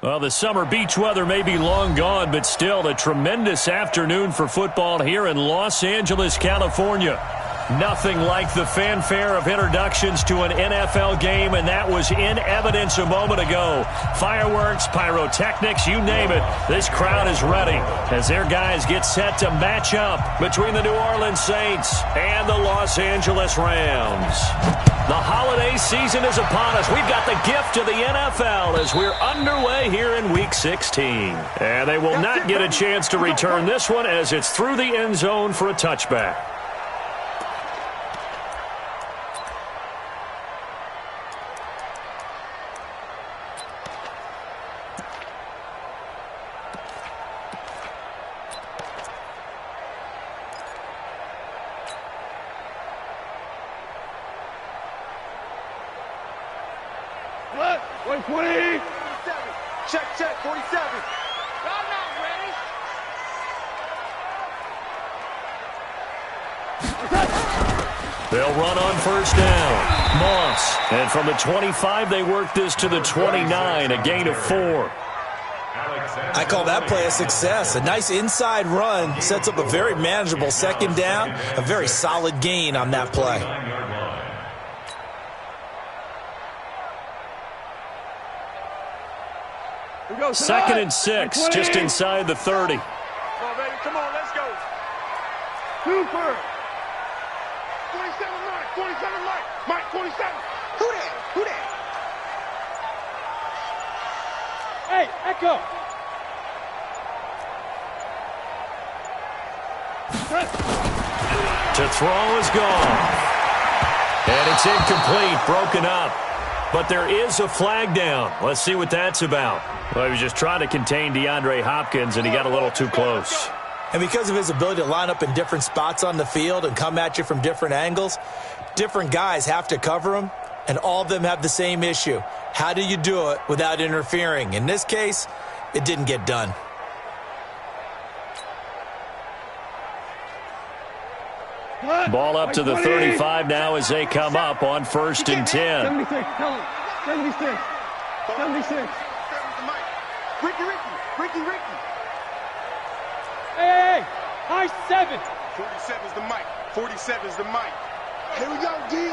Well, the summer beach weather may be long gone, but still a tremendous afternoon for football here in Los Angeles, California. Nothing like the fanfare of introductions to an NFL game, and that was in evidence a moment ago. Fireworks, pyrotechnics, you name it. This crowd is ready as their guys get set to match up between the New Orleans Saints and the Los Angeles Rams. The holiday season is upon us. We've got the gift of the NFL as we're underway here in Week 16. And they will not get a chance to return this one as it's through the end zone for a touchback. What? 120. Check, 47. I'm not ready. They'll run on first down. Moss. And from the 25, they work this to the 29, a gain of 4. I call that play a success. A nice inside run sets up a very manageable second down, a very solid gain on that play. Second and 6, just inside the 30. Come on, baby. Come on, let's go. Super. 27 Mike. 27 Mike. Mike, 27. Who that? Who that? Hey, Echo. To throw is gone. And it's incomplete, broken up. But there is a flag down. Let's see what that's about. Well, he was just trying to contain DeAndre Hopkins, and he got a little too close. And because of his ability to line up in different spots on the field and come at you from different angles, different guys have to cover him, and all of them have the same issue. How do you do it without interfering? In this case, it didn't get done. Ball up to the 35 now as they come up on first and 10. 76. Tell him. 76. 76. Ricky. Hey. High 7. 47's the mic. 47's the mic. Here we go, D.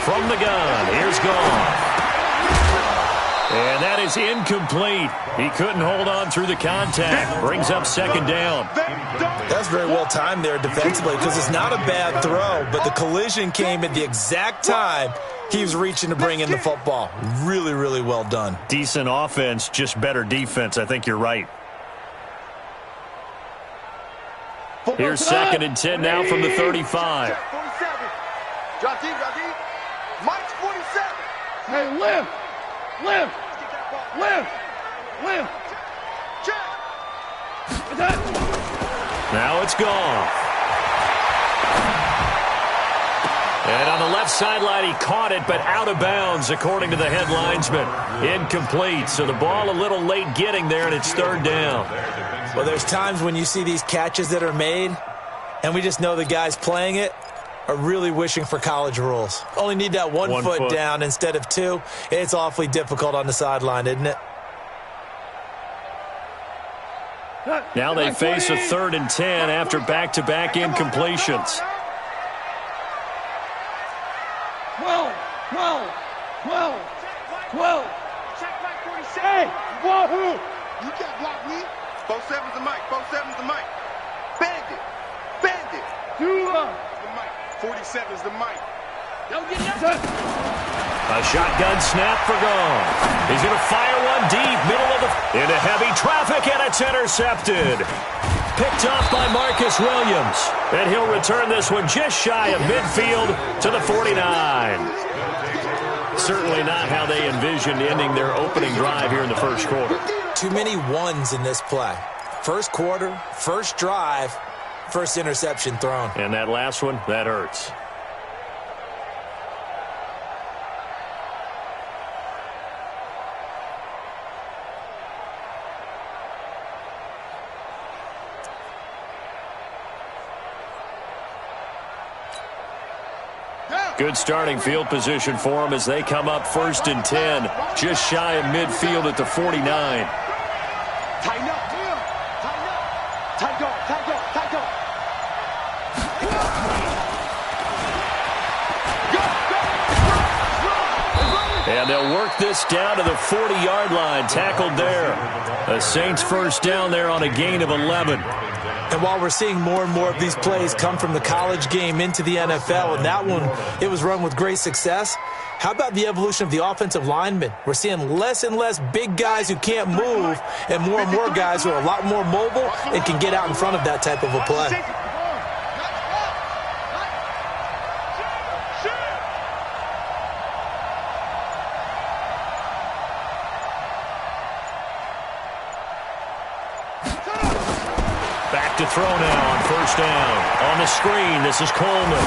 From the gun, here's gone. And that is incomplete. He couldn't hold on through the contact. Brings up second down. That's very well timed there defensively because it's not a bad throw, but the collision came at the exact time he was reaching to bring in the football. Really, really well done. Decent offense, just better defense. I think you're right. Here's second and 10 now from the 35. 47. Drop deep. Mike's 47. Hey, lift. Check. Now it's gone. And on the left sideline, he caught it, but out of bounds, according to the head linesman. Incomplete, so the ball a little late getting there, and it's third down. Well, there's times when you see these catches that are made, and we just know the guys playing it are really wishing for college rules. Only need that one foot down instead of 2. It's awfully difficult on the sideline, isn't it? Now they face a third and 10 after back-to-back incompletions. 12. Check Mike 47. Hey, wahoo. You can't block me. 47's the mic. 47's the mic. Bandit. Dula. The mic. 47's the mic. Don't get nothing. A shotgun snap for gone. He's going to fire one deep, middle of the... into heavy traffic, and it's intercepted. Picked off by Marcus Williams. And he'll return this one just shy of midfield to the 49. Certainly not how they envisioned ending their opening drive here in the first quarter. Too many ones in this play. First quarter, first drive, first interception thrown. And that last one, that hurts. Down. Good starting field position for them as they come up 1st and 10, just shy of midfield at the 49. Tighten up. Tighten up. Tight go. Tight go. Tight go. And they'll work this down to the 40-yard line. Tackled there. The Saints first down there on a gain of 11. And while we're seeing more and more of these plays come from the college game into the NFL, and that one, it was run with great success, how about the evolution of the offensive linemen? We're seeing less and less big guys who can't move and more guys who are a lot more mobile and can get out in front of that type of a play. To throw now on 1st down. On the screen, this is Coleman.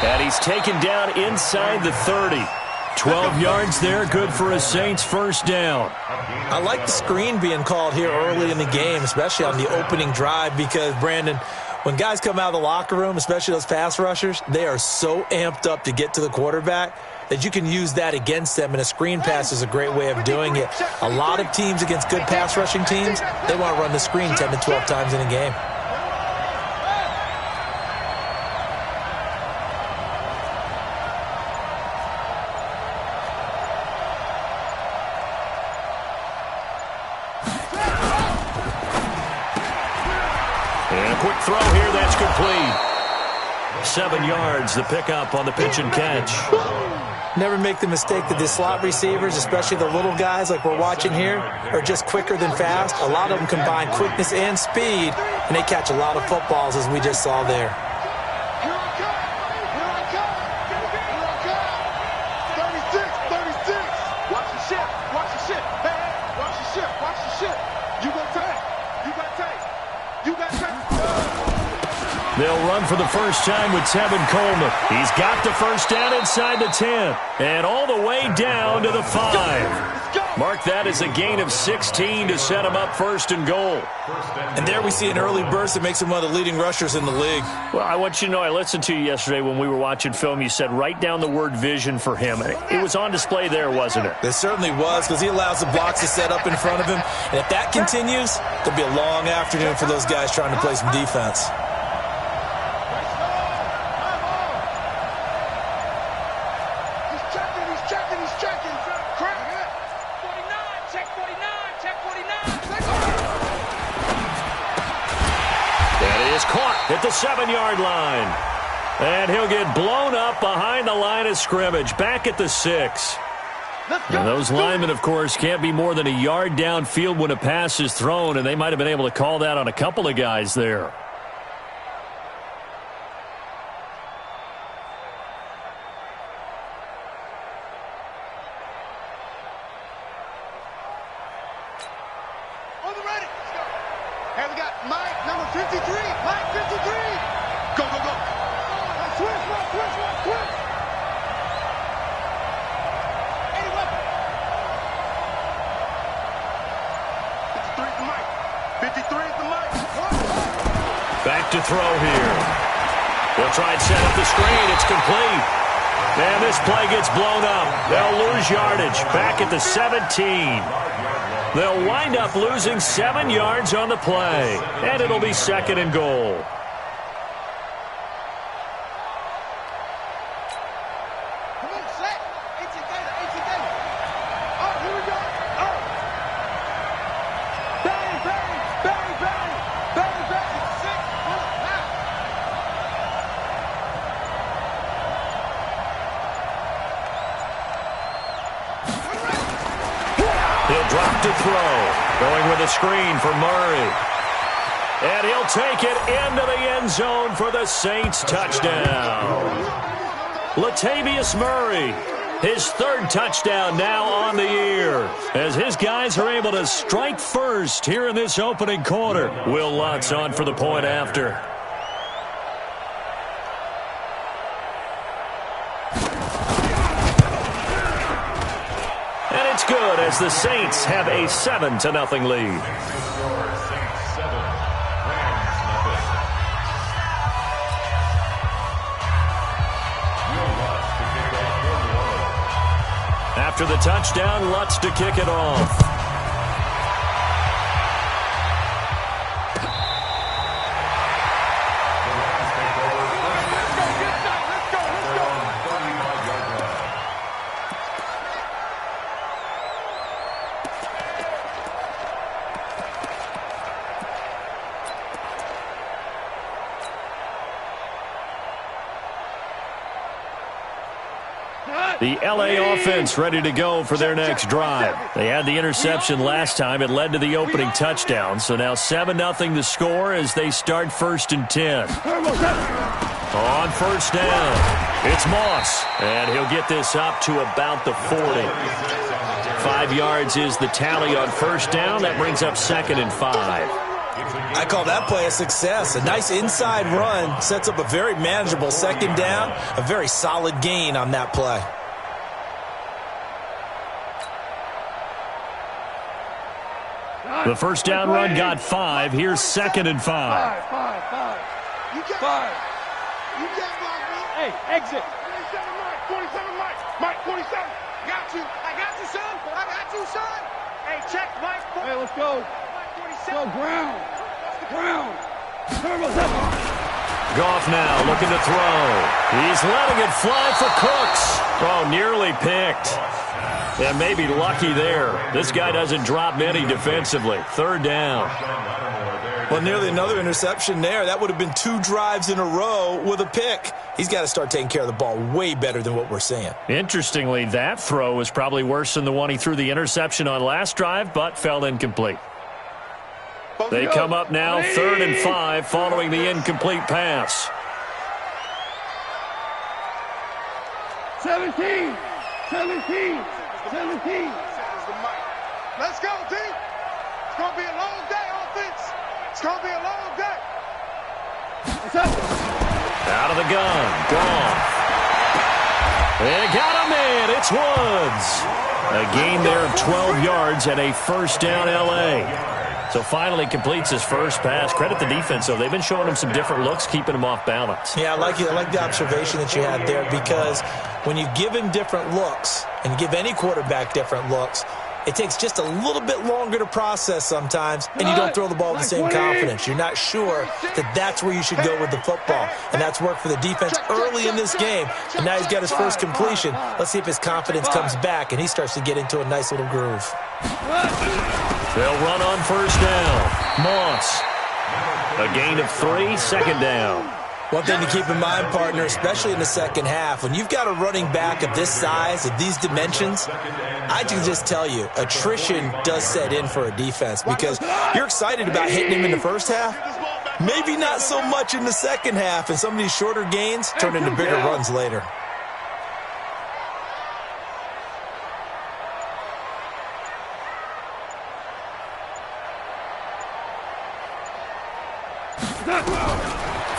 And he's taken down inside the 30. 12 yards there, good for a Saints first down. I like the screen being called here early in the game, especially on the opening drive, because, Brandon, when guys come out of the locker room, especially those pass rushers, they are so amped up to get to the quarterback that you can use that against them, and a screen pass is a great way of doing it. A lot of teams against good pass rushing teams, they want to run the screen 10 to 12 times in a game. And a quick throw here, that's complete. 7 yards, the pickup on the pitch and catch. Never make the mistake that the slot receivers, especially the little guys like we're watching here, are just quicker than fast. A lot of them combine quickness and speed, and they catch a lot of footballs, as we just saw there. Here I come. Here I come. Here I come. 36. Watch the ship. Watch the ship. Hey, watch the ship. Watch the ship. You got time. You got time. You got time. They'll run for the first time with Tevin Coleman. He's got the first down inside the 10. And all the way down to the 5. Mark that as a gain of 16 to set him up 1st and goal. And there we see an early burst that makes him one of the leading rushers in the league. Well, I want you to know, I listened to you yesterday when we were watching film. You said write down the word vision for him. It was on display there, wasn't it? It certainly was, because he allows the blocks to set up in front of him. And if that continues, there'll be a long afternoon for those guys trying to play some defense. At the 7-yard line. And he'll get blown up behind the line of scrimmage. Back at the 6. And those linemen, of course, can't be more than a yard downfield when a pass is thrown, and they might have been able to call that on a couple of guys there. On the ready. Let's go. Hey, we got Mike, number 53. Mike, 53. Go, go, go. Switch. 53 is the Mike. 53 is the Mike. Back to throw here. They'll try and set up the screen. It's complete. And this play gets blown up. They'll lose yardage. Back at the 17. They'll wind up losing 7 yards on the play. And it'll be 2nd and goal. Come on, set. 18 Gator. Oh, here we go. Oh. Bang. 6. Now. He'll drop to throw. Going with a screen for Murray. And he'll take it into the end zone for the Saints touchdown. Latavius Murray, his 3rd touchdown now on the year, as his guys are able to strike first here in this opening quarter. Will Lutz on for the point after. And it's good as the Saints have a 7-0 lead. After the touchdown, Lutz to kick it off. The L.A. offense ready to go for their next drive. They had the interception last time. It led to the opening touchdown. So now 7-0 the score as they start 1st and 10. On first down, it's Moss. And he'll get this up to about the 40. 5 yards is the tally on first down. That brings up 2nd and 5. I call that play a success. A nice inside run sets up a very manageable 2nd down. A very solid gain on that play. The first down run got 5. Here's 2nd and 5. Five. You got 5. You got 5. Hey, exit. 27, Mike. 27. Got you. I got you, son. Hey, check, Mike. Hey, let's go. Go, ground. Goff now looking to throw. He's letting it fly for Cooks. Oh, nearly picked. And maybe lucky there. This guy doesn't drop many defensively. 3rd down. Well, nearly another interception there. That would have been 2 drives in a row with a pick. He's got to start taking care of the ball way better than what we're seeing. Interestingly, that throw was probably worse than the one he threw the interception on last drive, but fell incomplete. They come up now 3rd and 5 following the incomplete pass. 17. Let's go, team. It's going to be a long day, offense. It's going to be a long day. Out of the gun. Goff. They got him in. It's Woods. A gain there of 12 yards and a first down L.A. So finally completes his first pass. Credit the defense, though. They've been showing him some different looks, keeping him off balance. Yeah, I like the observation that you had there, because when you give him different looks and give any quarterback different looks, it takes just a little bit longer to process sometimes, and you don't throw the ball with the same confidence. You're not sure that that's where you should go with the football, and that's worked for the defense early in this game, and now he's got his first completion. Let's see if his confidence comes back, and he starts to get into a nice little groove. They'll run on first down. Moss. A gain of 3, 2nd down. One thing to keep in mind, partner, especially in the second half, when you've got a running back of this size, of these dimensions, I can just tell you, attrition does set in for a defense, because you're excited about hitting him in the first half. Maybe not so much in the second half, and some of these shorter gains turn into bigger runs later.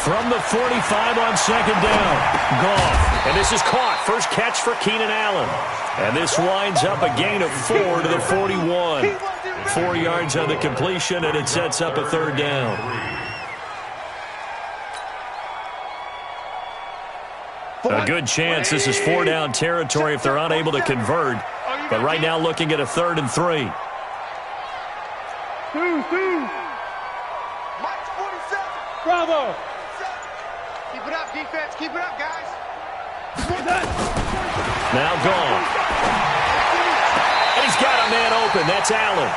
From the 45 on 2nd down. Goff. And this is caught. First catch for Keenan Allen. And this winds up a gain of 4 to the 41. 4 yards on the completion, and it sets up a 3rd down. A good chance this is 4-down territory if they're unable to convert. But right now looking at a 3rd and 3. Bravo. Keep it up, defense. Keep it up, guys. Now Goff. And he's got a man open. That's Allen.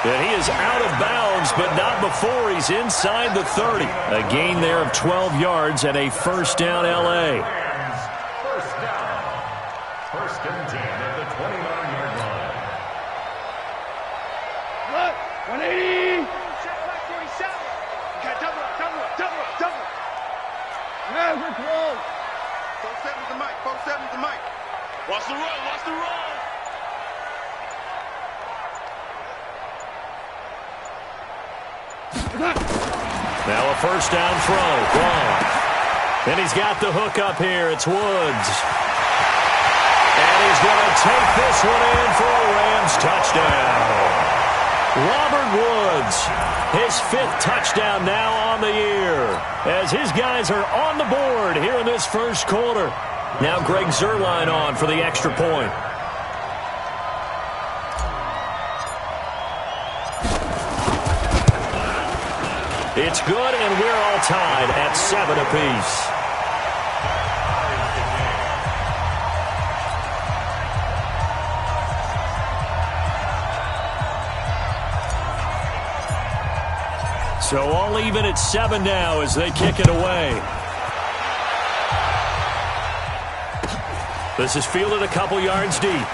And he is out of bounds, but not before he's inside the 30. A gain there of 12 yards and a first down L.A. First down. 1st and 10 at the 29-yard line. Look, 180. Check back 47. Okay, double up. Yeah, we're close. 4-7 to Mike. 4-7 to Mike. Watch the run. Now a first down throw. Goff. And he's got the hook up here. It's Woods. And he's going to take this one in for a Rams touchdown. Robert Woods, his 5th touchdown now on the year, as his guys are on the board here in this first quarter. Now Greg Zuerlein on for the extra point. It's good, and we're all tied at 7 apiece. So all even at 7 now as they kick it away. This is fielded a couple yards deep.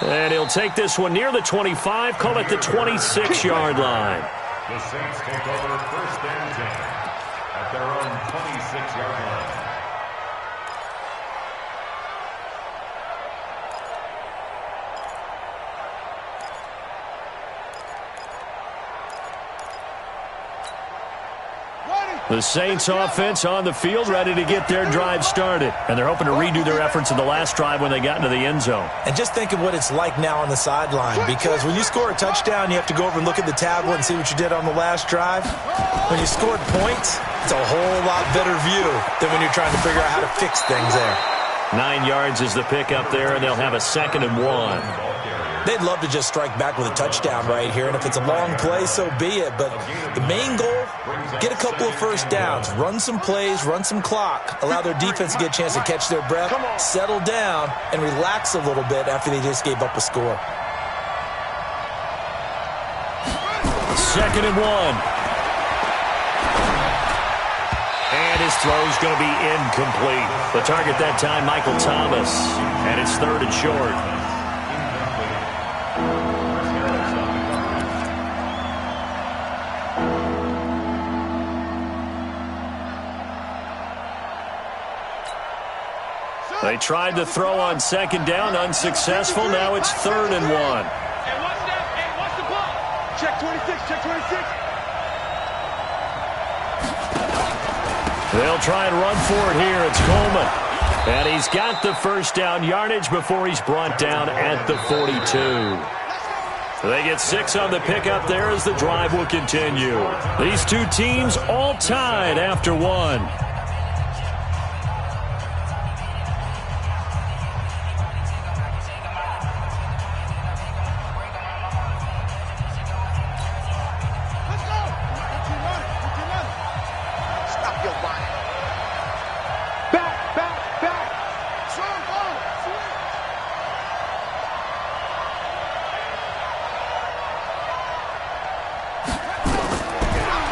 And he'll take this one near the 25, call it the 26-yard line. The Saints take over 1st and 10 at their own 26-yard line. The Saints offense on the field, ready to get their drive started. And they're hoping to redo their efforts in the last drive when they got into the end zone. And just think of what it's like now on the sideline, because when you score a touchdown, you have to go over and look at the tablet and see what you did on the last drive. When you scored points, it's a whole lot better view than when you're trying to figure out how to fix things there. 9 yards is the pickup there, and they'll have a 2nd and 1. They'd love to just strike back with a touchdown right here, and if it's a long play, so be it. But the main goal, get a couple of first downs, run some plays, run some clock, allow their defense to get a chance to catch their breath, settle down, and relax a little bit after they just gave up a score. 2nd and 1. And his throw's going to be incomplete. The target that time, Michael Thomas. And it's 3rd and short. They tried to throw on 2nd down, unsuccessful. Now it's 3rd and 1. Hey, watch that. Hey, watch the ball. Check 26, check 26. They'll try and run for it here. It's Coleman. And he's got the first down yardage before he's brought down at the 42. They get 6 on the pickup there as the drive will continue. These two teams all tied after 1.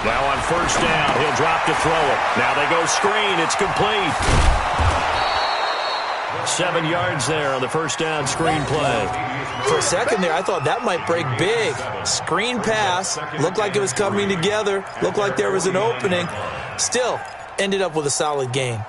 Now on 1st down, he'll drop to throw it. Now they go screen. It's complete. 7 yards there on the 1st down screen play. For a second there, I thought that might break big. Screen pass. Looked like it was coming together. Looked like there was an opening. Still, ended up with a solid gain.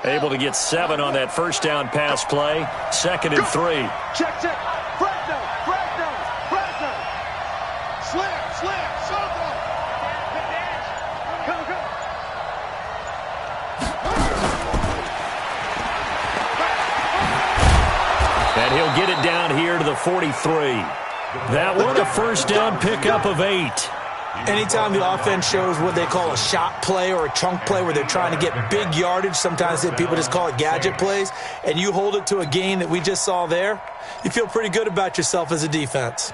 Able to get 7 on that 1st down pass play. 2nd and 3. Check, check. Fresno, Fresno, Fresno. Slam, slam, Soto. Come, come. And he'll get it down here to the 43. That one a 1st down pickup of 8. Anytime the offense shows what they call a shot play or a chunk play where they're trying to get big yardage, sometimes people just call it gadget plays, and you hold it to a gain that we just saw there, you feel pretty good about yourself as a defense.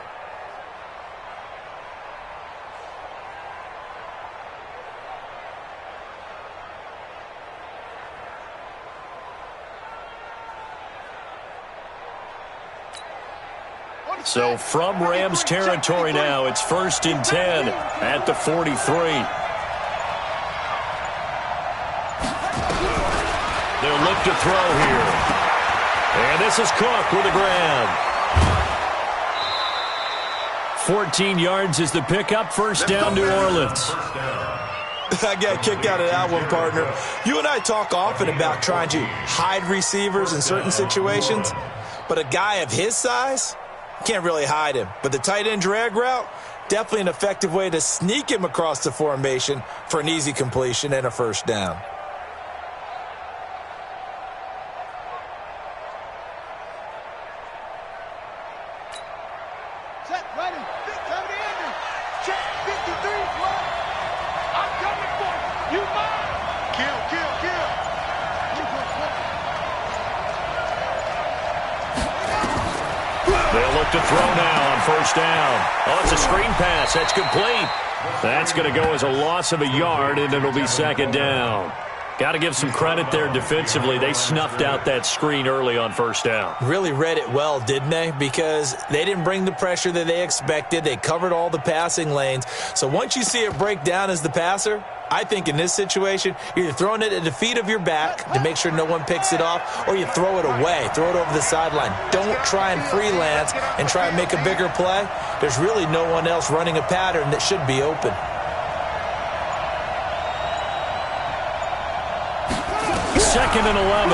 So from Rams territory now, it's 1st and 10 at the 43. They'll look to throw here. And this is Cook with a grab. 14 yards is the pickup. 1st down, New Orleans. I got a kick out of that one, partner. You and I talk often about trying to hide receivers in certain situations, but a guy of his size can't really hide him. But the tight end drag route, definitely an effective way to sneak him across the formation for an easy completion and a 1st down. Set, ready. to throw now on first down. Oh, it's a screen pass. That's complete. That's going to go as a loss of a yard, and it'll be second down. Got to give some credit there defensively. They snuffed out that screen early on first down. Really read it well, didn't they? Because they didn't bring the pressure that they expected. They covered all the passing lanes. So once you see it break down as the passer, I think in this situation, you're either throwing it at the feet of your back to make sure no one picks it off, or you throw it away, throw it over the sideline. Don't try and freelance and try and make a bigger play. There's really no one else running a pattern that should be open. Second and 11.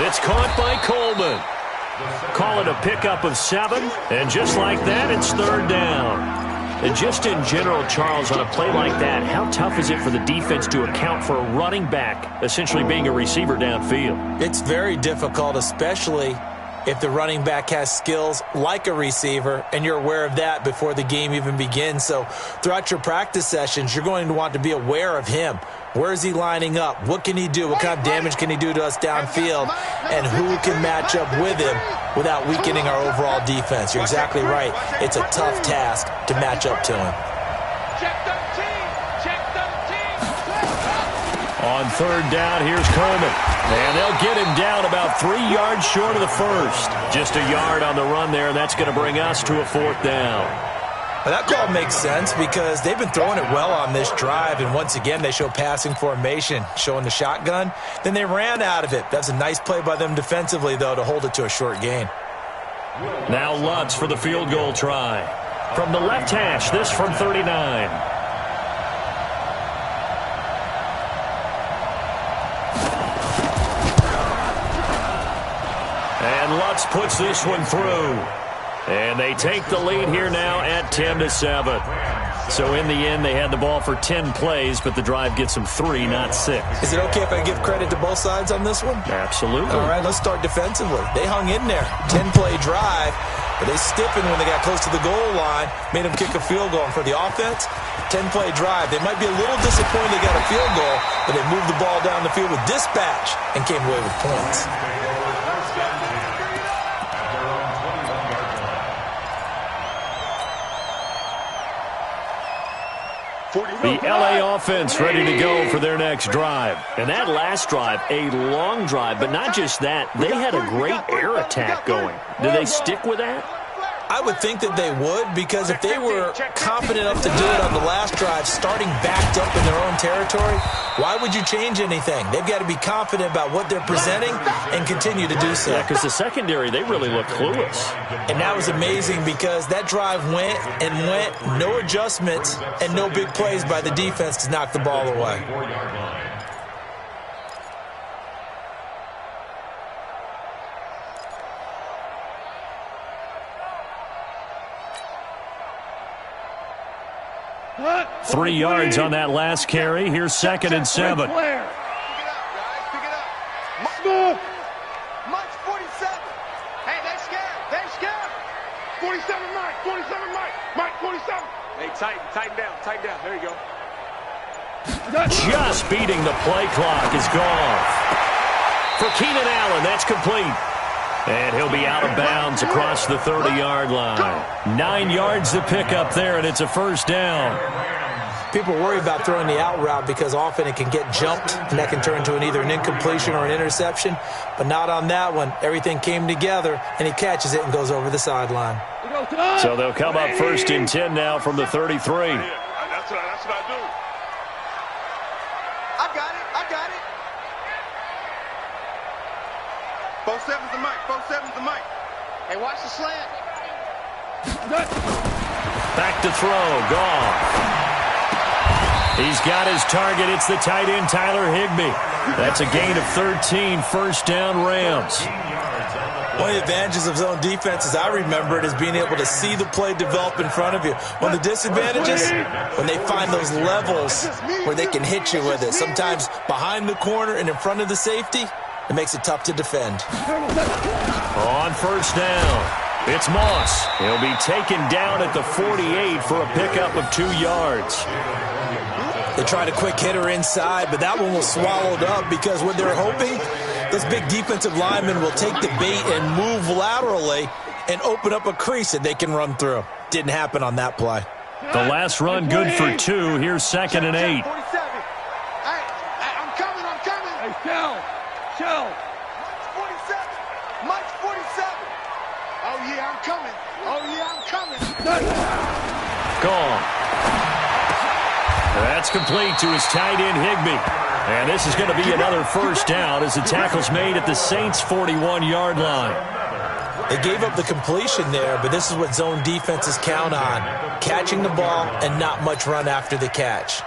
It's caught by Coleman. Call it a pickup of 7, and just like that, it's third down. And just in general, Charles, on a play like that, how tough is it for the defense to account for a running back essentially being a receiver downfield? It's very difficult, especially if the running back has skills like a receiver, and you're aware of that before the game even begins. So throughout your practice sessions, you're going to want to be aware of him. Where is he lining up? What can he do? What kind of damage can he do to us downfield? And who can match up with him without weakening our overall defense? You're exactly right. It's a tough task to match up to him. On third down, here's Coleman. And they'll get him down about 3 yards short of the first. Just a yard on the run there, and that's going to bring us to a fourth down. Well, that call makes sense because they've been throwing it well on this drive, and once again they show passing formation, showing the shotgun. Then they ran out of it. That's a nice play by them defensively, though, to hold it to a short gain. Now Lutz for the field goal try. From the left hash, this from 39. And Lutz puts this one through. And they take the lead here now at 10-7. So in the end, they had the ball for 10 plays, but the drive gets them 3, not 6. Is it okay if I give credit to both sides on this one? Absolutely. All right, let's start defensively. They hung in there. 10-play drive, but they stiffened when they got close to the goal line, made them kick a field goal. And for the offense, 10-play drive. They might be a little disappointed they got a field goal, but they moved the ball down the field with dispatch and came away with points. The LA offense ready to go for their next drive. And that last drive, a long drive, but not just that. They had a great air attack going. Do they stick with that? I would think that they would, because if they were confident enough to do it on the last drive, starting backed up in their own territory, why would you change anything? They've got to be confident about what they're presenting and continue to do so. Yeah, because the secondary, they really look clueless. And that was amazing because that drive went and went, no adjustments and no big plays by the defense to knock the ball away. What? 3 yards on that last carry. Here's 2nd and 7. Pick it up, guys. Pick it up. Smooth. Mike's 47. Hey, they scared. They scared. 47 Mike. 47 Mike. Mike 47. Hey, tighten down. Tighten down. There you go. Just beating the play clock is gone. For Keenan Allen, that's complete. And he'll be out of bounds across the 30-yard line. 9 yards to pick up there, and it's a first down. People worry about throwing the out route because often it can get jumped, and that can turn into either an incompletion or an interception. But not on that one. Everything came together, and he catches it and goes over the sideline. So they'll come up 1st and 10 now from the 33. That's what I do. I got it. 47's the Mike. 47's the Mike. Hey, watch the slant. Back to throw. Gone. He's got his target. It's the tight end, Tyler Higbee. That's a gain of 13. First down, Rams. One of the advantages of zone defense, as I remember it, is being able to see the play develop in front of you. One of the disadvantages, when they find those levels where they can hit you with it. Sometimes behind the corner and in front of the safety, it makes it tough to defend. On first down, it's Moss. He'll be taken down at the 48 for a pickup of 2 yards. They tried a quick hitter inside, but that one was swallowed up because what they're hoping Those big defensive linemen will take the bait and move laterally and open up a crease that they can run through. Didn't happen on that play. The last run good for 2. Here's 2nd and 8. 47. Hey, I'm coming. Hey, Shell. Mike's 47. Oh, yeah, I'm coming. Gone. That's complete to his tight end, Higbee. And this is going to be another first down as the tackle's made at the Saints' 41-yard line. They gave up the completion there, but this is what zone defenses count on. Catching the ball and not much run after the catch.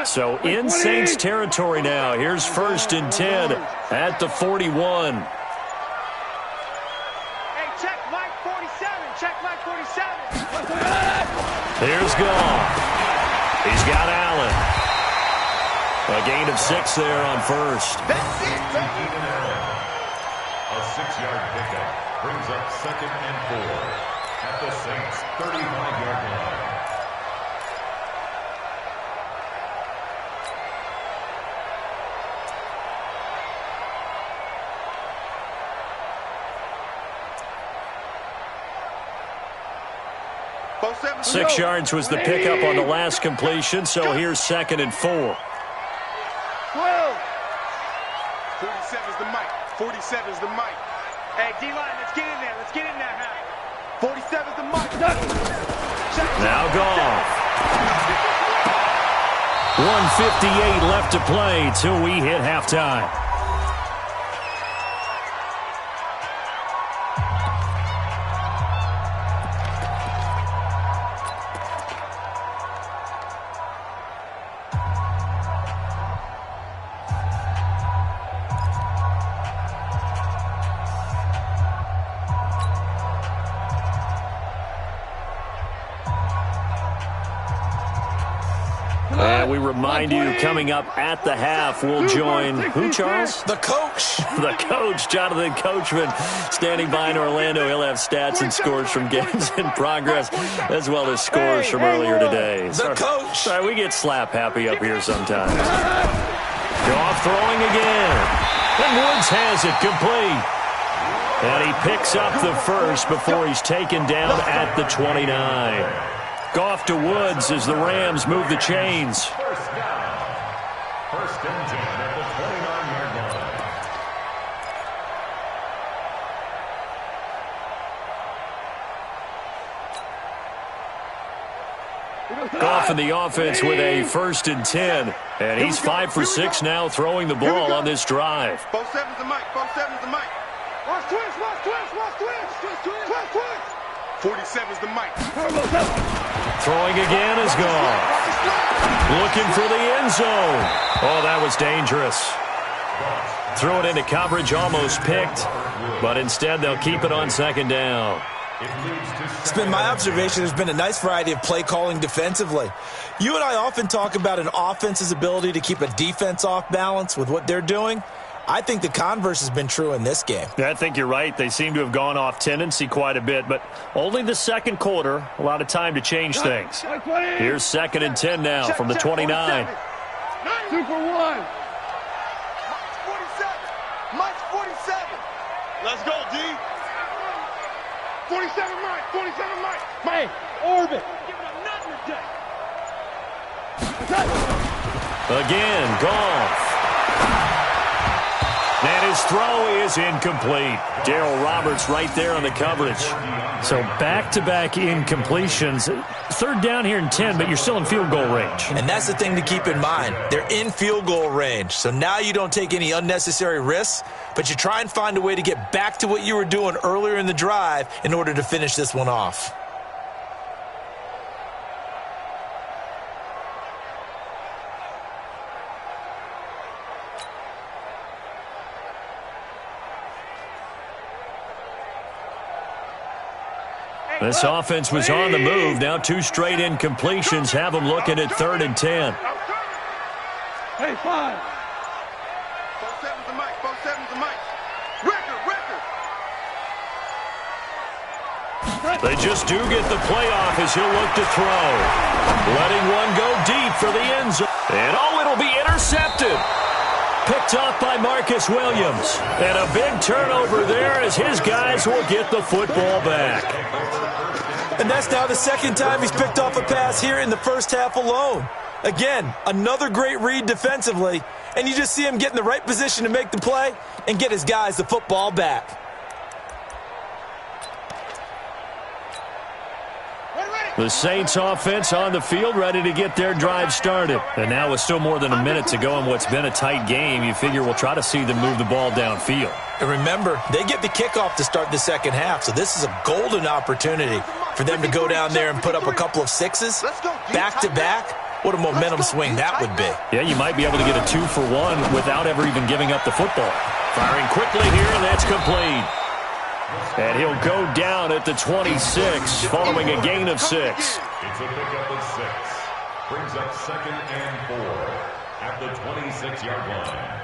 So in Saints territory now. Here's 1st and 10 at the 41. Hey, check Mike 47. Here's Goff. He's got Allen. A gain of 6 there on first. That's it, baby. A 6-yard pickup brings up 2nd and 4 at the Saints' 35-yard line. Both 6 yards was the pickup on the last completion, so here's 2nd and 4. 47's the mic. 47's the mic. Hey, D-line, let's get in there. Let's get in there, Harry. 47's the mic. Now Goff. 1:58 left to play till we hit halftime. And we remind you, coming up at the half, we'll join who, Charles? The coach. The coach, Jonathan Coachman, standing by in Orlando. He'll have stats and scores from games in progress, as well as scores from earlier today. The coach. Sorry, we get slap happy up here sometimes. Goff throwing again. And Woods has it complete. And he picks up the first before he's taken down at the 29. Goff to Woods as the Rams move the chains. First down. 1st and 10 at the 29-yard line. Goff in the offense with a 1st and 10. And he's 5 for 6 now throwing the ball on this drive. Both 7's the mic. Watch twist. 47's the mic. Throwing again is Goff. Looking for the end zone. Oh, that was dangerous. Threw it into coverage, almost picked. But instead, they'll keep it on 2nd down. It's been my observation there's been a nice variety of play calling defensively. You and I often talk about an offense's ability to keep a defense off balance with what they're doing. I think the converse has been true in this game. I think you're right. They seem to have gone off tendency quite a bit, but only the second quarter, a lot of time to change things. Here's 2nd and 10 now from the 29. 2 for 1. Mike's 47. Let's go, D. 47 Mike. Hey, orbit. Giving up nothing today. Again, Goff. And his throw is incomplete. Darryl Roberts right there on the coverage. So back-to-back incompletions. 3rd down here and 10, but you're still in field goal range. And that's the thing to keep in mind. They're in field goal range. So now you don't take any unnecessary risks, but you try and find a way to get back to what you were doing earlier in the drive in order to finish this one off. This offense was on the move. Now 2 straight incompletions have them looking at 3rd and 10. Hey, 5. Both 7's the mic. They just do get the playoff as he'll look to throw. Letting one go deep for the end zone. And it'll be intercepted. Picked off by Marcus Williams. And a big turnover there as his guys will get the football back. And that's now the second time he's picked off a pass here in the first half alone. Again, another great read defensively. And you just see him get in the right position to make the play and get his guys the football back. The Saints offense on the field, ready to get their drive started. And now with still more than a minute to go in what's been a tight game, you figure we'll try to see them move the ball downfield. And remember, they get the kickoff to start the second half, so this is a golden opportunity for them to go down there and put up a couple of sixes back-to-back. What a momentum swing that would be. Yeah, you might be able to get a 2-for-1 without ever even giving up the football. Firing quickly here, and that's complete. And he'll go down at the 26 following a gain of 6. It's a pickup of 6. Brings up 2nd and 4 at the 26-yard line.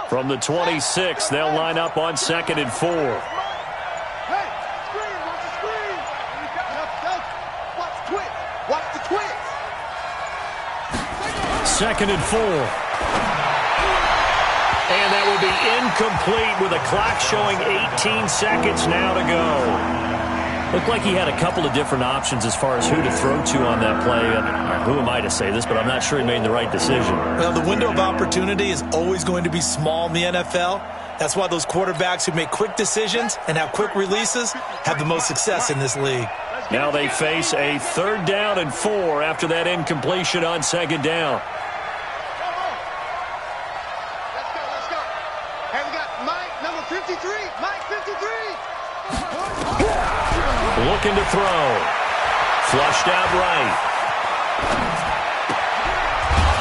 From the 26, they'll line up on 2nd and 4. Hey, screen, watch the screen. Watch the twist. Watch the twist. 2nd and 4. And that will be incomplete with a clock showing 18 seconds now to go. Looked like he had a couple of different options as far as who to throw to on that play. Who am I to say this, but I'm not sure he made the right decision. Well, the window of opportunity is always going to be small in the NFL. That's why those quarterbacks who make quick decisions and have quick releases have the most success in this league. Now they face a 3rd down and 4 after that incompletion on 2nd down. Let's go. Hey, we got Mike, number 53. Mike, 53. Looking to throw. Flushed out right.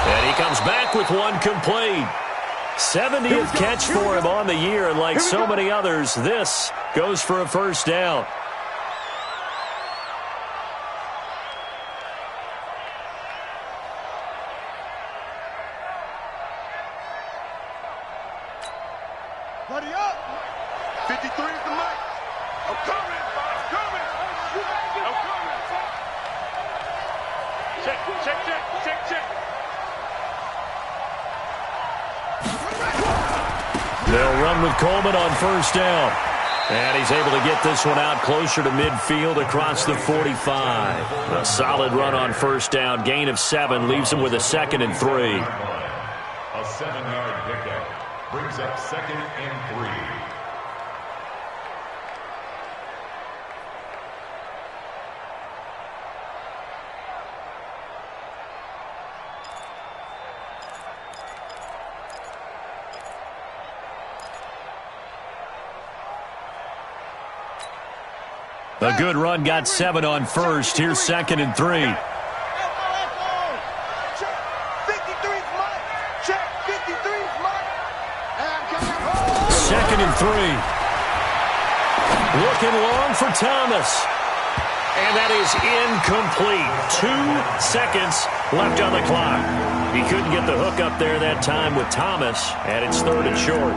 And he comes back with one complete. 70th catch for him on the year, and like so many others, this goes for a 1st down. Buddy up. 53 is the mic. I'm coming. Check. They'll run with Coleman on 1st down. And he's able to get this one out closer to midfield across the 45. A solid run on 1st down. Gain of 7 leaves him with a 2nd and 3. A 7-yard pickup brings up 2nd and 3. A good run, got 7 on 1st. Here's 2nd and 3. Check. 53's Mike. Check. 53's Mike. And I'm coming. 2nd and 3. Looking long for Thomas. And that is incomplete. 2 seconds left on the clock. He couldn't get the hook up there that time with Thomas, and it's 3rd and short.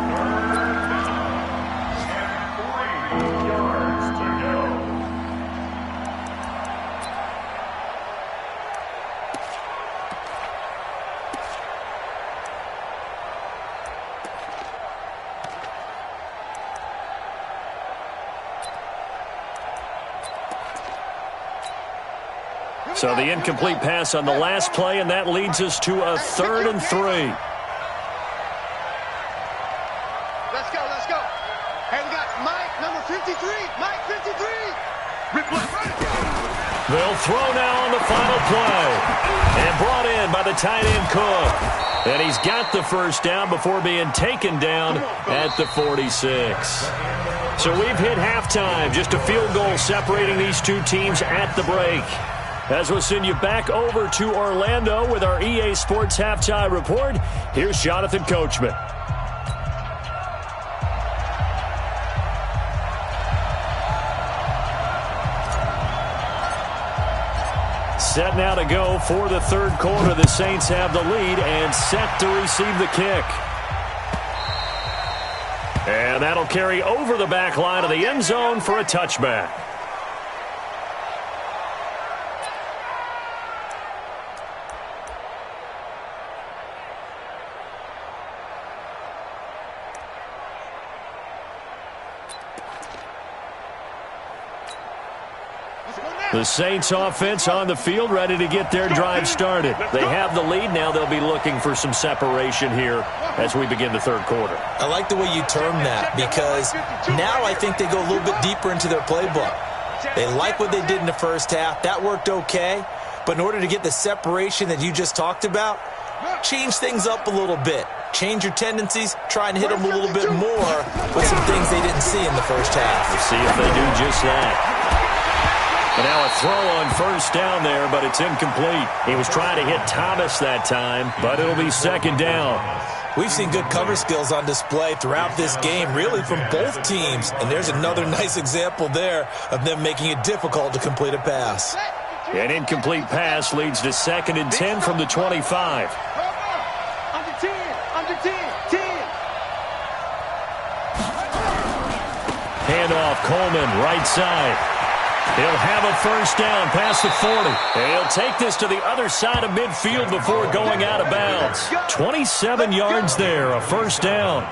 So the incomplete pass on the last play, and that leads us to a 3rd and 3. Let's go. Hey, we got Mike, number 53. Mike, 53. They'll throw now on the final play. And brought in by the tight end Cook. And he's got the 1st down before being taken down at the 46. So we've hit halftime. Just a field goal separating these two teams at the break. As we'll send you back over to Orlando with our EA Sports Halftime Report, here's Jonathan Coachman. Set now to go for the 3rd quarter. The Saints have the lead and set to receive the kick. And that'll carry over the back line of the end zone for a touchback. The Saints offense on the field, ready to get their drive started. They have the lead. Now they'll be looking for some separation here as we begin the third quarter. I like the way you term that, because now I think they go a little bit deeper into their playbook. They like what they did in the first half. That worked okay. But in order to get the separation that you just talked about, change things up a little bit. Change your tendencies. Try and hit them a little bit more with some things they didn't see in the first half. We'll see if they do just that. And now a throw on first down there, but it's incomplete. He was trying to hit Thomas that time, but it'll be second down. We've seen good cover skills on display throughout this game, really from both teams. And there's another nice example there of them making it difficult to complete a pass. An incomplete pass leads to 2nd and 10 from the 25. Under 10, under 10, 10. Handoff, Coleman, right side. He'll have a first down past the 40. And he'll take this to the other side of midfield before going out of bounds. 27 yards there, a first down.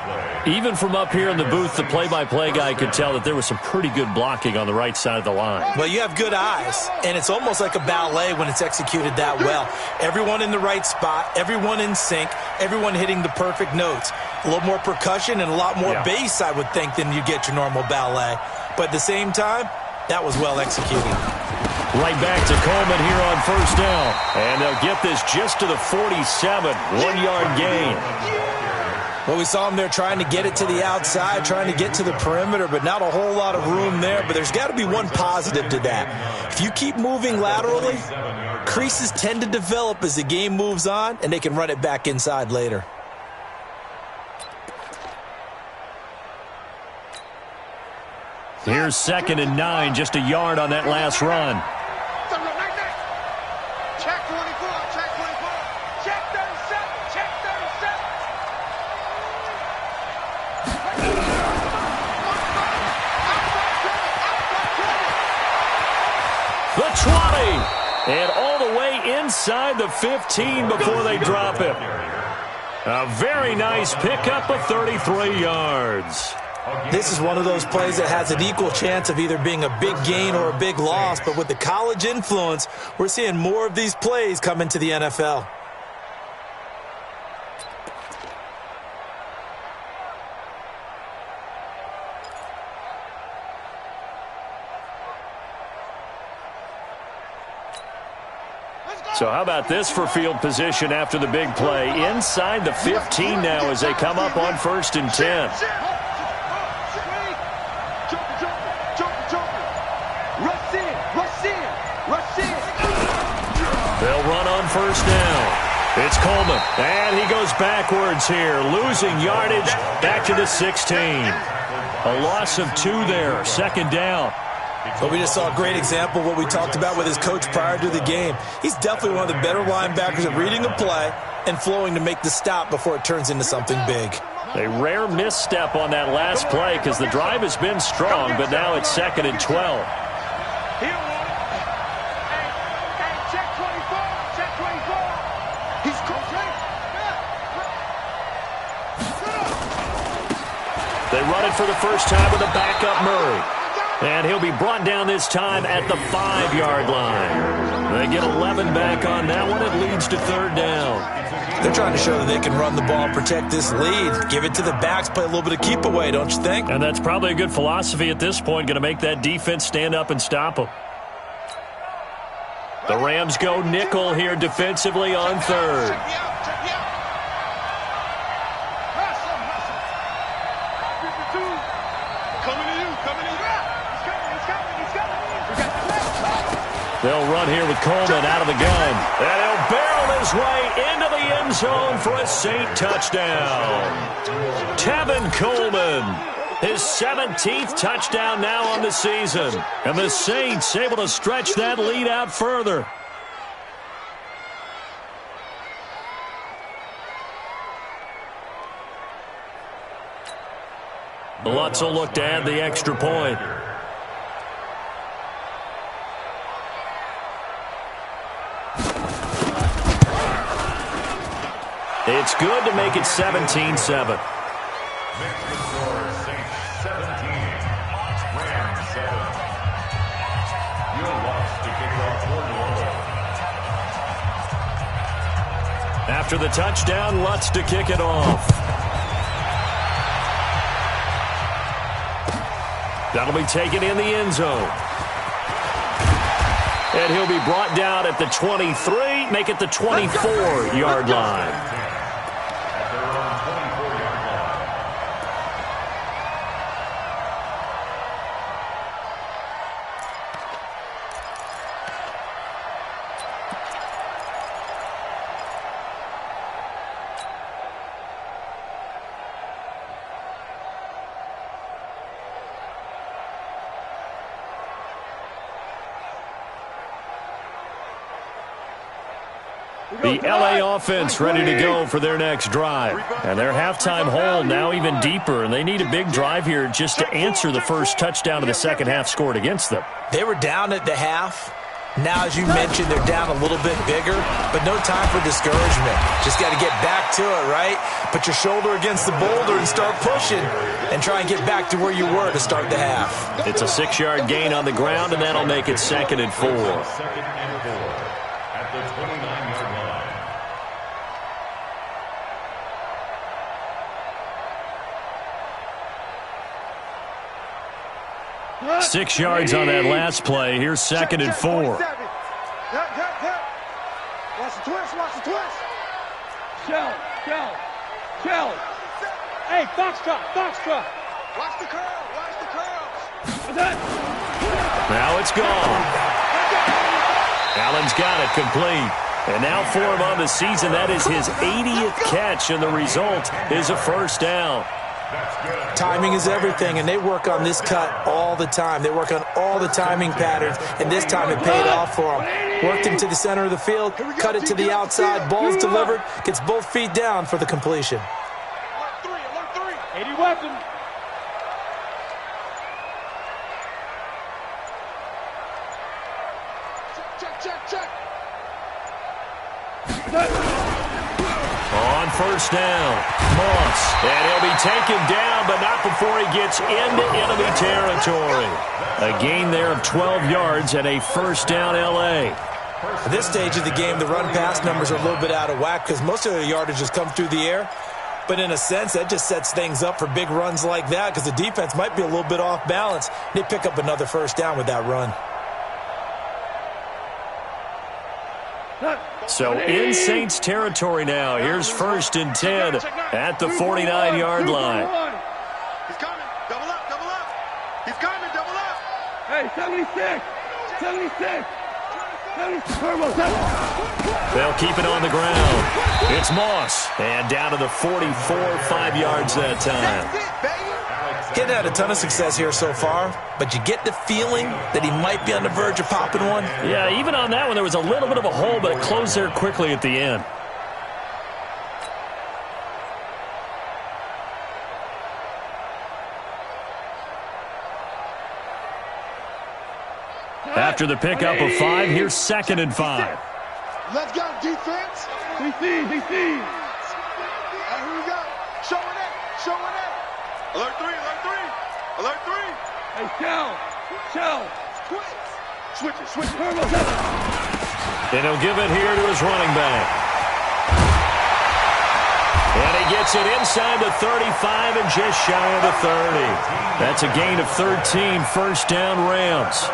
Even from up here in the booth, the play-by-play guy could tell that there was some pretty good blocking on the right side of the line. Well, you have good eyes, and it's almost like a ballet when it's executed that well. Everyone in the right spot, everyone in sync, everyone hitting the perfect notes. A little more percussion and a lot more bass, I would think, than you get your normal ballet. But at the same time, that was well executed. Right back to Coleman here on first down. And they'll get this just to the 47. 1-yard gain. Well, we saw him there trying to get it to the outside, trying to get to the perimeter, but not a whole lot of room there. But there's got to be one positive to that. If you keep moving laterally, creases tend to develop as the game moves on, and they can run it back inside later. Here's 2nd and 9, just a yard on that last run. Check 24, check 24, check 37, check 37. The 20, and all the way inside the 15 before they drop it. A very nice pickup of 33 yards. This is one of those plays that has an equal chance of either being a big gain or a big loss, but with the college influence, we're seeing more of these plays come into the NFL. So how about this for field position after the big play? Inside the 15 now as they come up on 1st and 10. They'll run on first down. It's Coleman, and he goes backwards here, losing yardage back to the 16. A loss of 2 there, 2nd down. But we just saw a great example of what we talked about with his coach prior to the game. He's definitely one of the better linebackers at reading a play and flowing to make the stop before it turns into something big. A rare misstep on that last play because the drive has been strong, but now it's 2nd and 12. They run it for the first time with a backup Murray. And he'll be brought down this time at the 5-yard line. They get 11 back on that one. It leads to 3rd down. They're trying to show that they can run the ball and protect this lead. Give it to the backs, play a little bit of keep away, don't you think? And that's probably a good philosophy at this point, going to make that defense stand up and stop them. The Rams go nickel here defensively on 3rd. They'll run here with Coleman out of the gun. And he'll barrel his way into the end zone for a Saint touchdown. Tevin Coleman, his 17th touchdown now on the season. And the Saints able to stretch that lead out further. Lutz will look to add the extra point. It's good to make it 17-7. Makes the score Saints 17, Rams 7. You'll watch to kick off for New Orleans. After the touchdown, Lutz to kick it off. That'll be taken in the end zone. And he'll be brought down at the 23, make it the 24-yard line. The LA offense ready to go for their next drive. And their halftime hole now even deeper, and they need a big drive here just to answer the first touchdown of the second half scored against them. They were down at the half. Now, as you mentioned, they're down a little bit bigger, but no time for discouragement. Just got to get back to it, right? Put your shoulder against the boulder and start pushing and try and get back to where you were to start the half. It's a 6-yard gain on the ground, and that'll make it 2nd and 4. 2nd and 4 at the 29-yard line. 6 yards on that last play. Here's 2nd and 4. Watch the twist, watch the twist. Shell. Hey, Foxtrot. Watch the curl. Now it's gone. Allen's got it complete. And now for him on the season, that is his 80th catch, and the result is a first down. Timing is everything, and they work on this cut all the time. They work on all the timing patterns, and this time it paid off for them. Worked into the center of the field, cut it to the outside, ball's delivered, gets both feet down for the completion. Alert 3. 80 weapon. Check. On first down, Moss. And he'll be taken down, but not before he gets into enemy territory. A gain there of 12 yards and a first down L.A. At this stage of the game, the run-pass numbers are a little bit out of whack because most of the yardage has come through the air. But in a sense, that just sets things up for big runs like that because the defense might be a little bit off balance. They pick up another first down with that run. So in Saints territory now. Here's 1st and 10 at the 49-yard line. He's coming. Double up. He's coming. Double up. Hey, 76. They'll keep it on the ground. It's Moss. And down to the 44, 5 yards that time. He's had a ton of success here so far, but you get the feeling that he might be on the verge of popping one. Yeah, even on that one, there was a little bit of a hole, but it closed there quickly at the end. After the pickup of 5, here's 2nd and 5. Let's go, defense. DC. Here we go. Showing it. Alert 3. Hey, shell. Switch it. And he'll give it here to his running back. And he gets it inside the 35 and just shy of the 30. That's a gain of 13, first down Rams.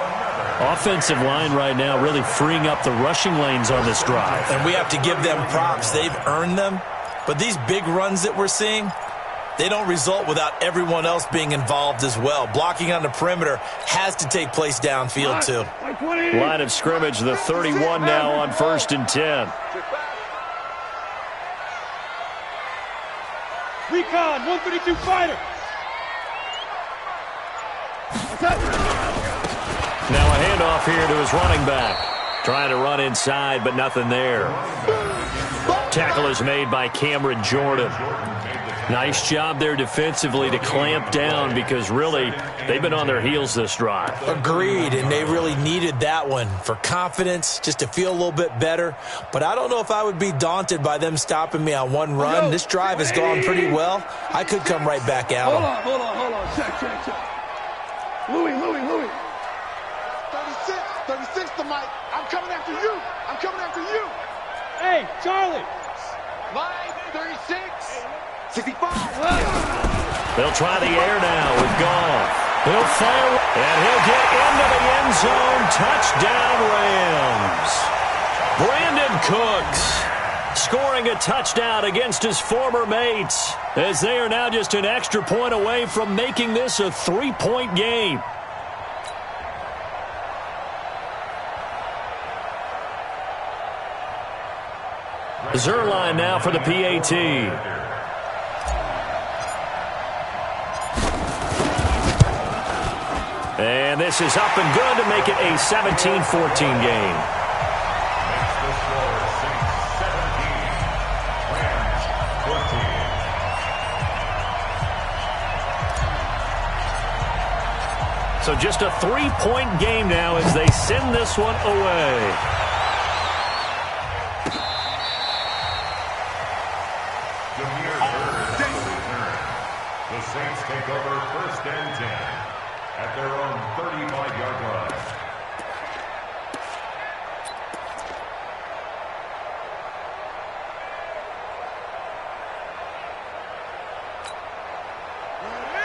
Offensive line right now really freeing up the rushing lanes on this drive. And we have to give them props. They've earned them. But these big runs that we're seeing, they don't result without everyone else being involved as well. Blocking on the perimeter has to take place downfield too. Line of scrimmage, the 31 now on 1st and 10. Recon, 132 fighter. Now a handoff here to his running back. Trying to run inside, but nothing there. Tackle is made by Cameron Jordan. Nice job there defensively to clamp down because really they've been on their heels this drive. Agreed, and they really needed that one for confidence, just to feel a little bit better. But I don't know if I would be daunted by them stopping me on one run. This drive has gone pretty well. I could come right back at them. Hold on. Check. Louis. 36 to Mike. I'm coming after you. Hey, Charlie. Line 36. 65. They'll try the air now with Goff. He'll fire, and he'll get into the end zone. Touchdown, Rams. Brandon Cooks scoring a touchdown against his former mates, as they are now just an extra point away from making this a 3-point game. Zerline now for the PAT. And this is up and good to make it a 17-14 game. Makes the score Saints 17, Rams 14. So just a 3-point game now as they send this one away. The Saints take over 1st and 10 at their own 35-yard line.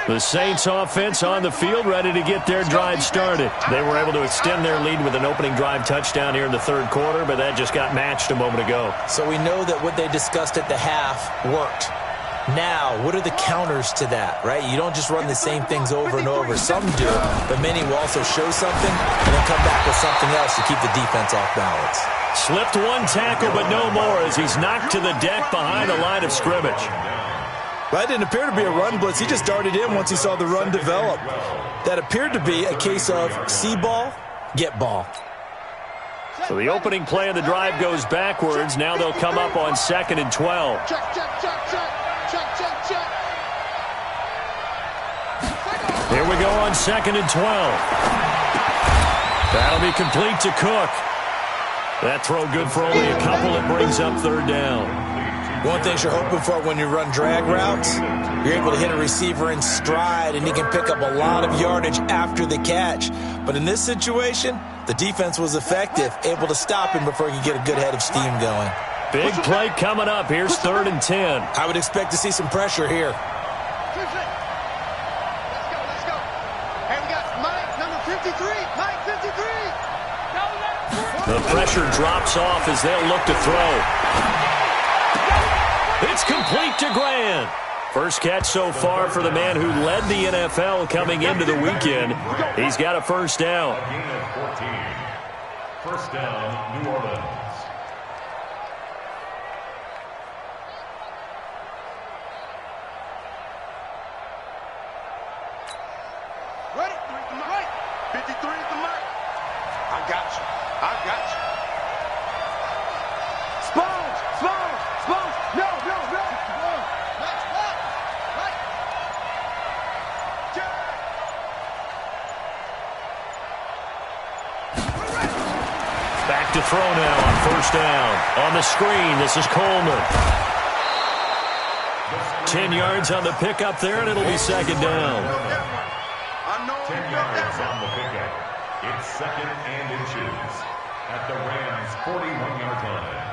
The Saints offense on the field, ready to get their drive started. They were able to extend their lead with an opening drive touchdown here in the third quarter, but that just got matched a moment ago. So we know that what they discussed at the half worked. Now, what are the counters to that, right? You don't just run the same things over and over. Some do, but many will also show something and then come back with something else to keep the defense off balance. Slipped one tackle, but no more as he's knocked to the deck behind the line of scrimmage. That didn't appear to be a run blitz. He just darted in once he saw the run develop. That appeared to be a case of see ball, get ball. So the opening play of the drive goes backwards. Now they'll come up on 2nd and 12. Check. Here we go on 2nd and 12. That'll be complete to Cook. That throw good for only a couple. It brings up 3rd down. One thing you're hoping for when you run drag routes, you're able to hit a receiver in stride, and he can pick up a lot of yardage after the catch. But in this situation, the defense was effective, able to stop him before he could get a good head of steam going. Big play coming up. Here's 3rd and 10. I would expect to see some pressure here. Let's go. And we got Mike, number 53. Mike, 53. The pressure drops off as they'll look to throw. It's complete to Grant. First catch so far for the man who led the NFL coming into the weekend. He's got a 1st down. A gain of 14. 1st down, New Orleans. Ready? 53 is the mark. I got you. Sponge. No. Back to throw now on 1st down. On the screen, this is Coleman. 10 yards on the pickup there, and it'll be 2nd down. 10 yards on the pickup. It's 2nd and inches at the Rams' 41-yard line.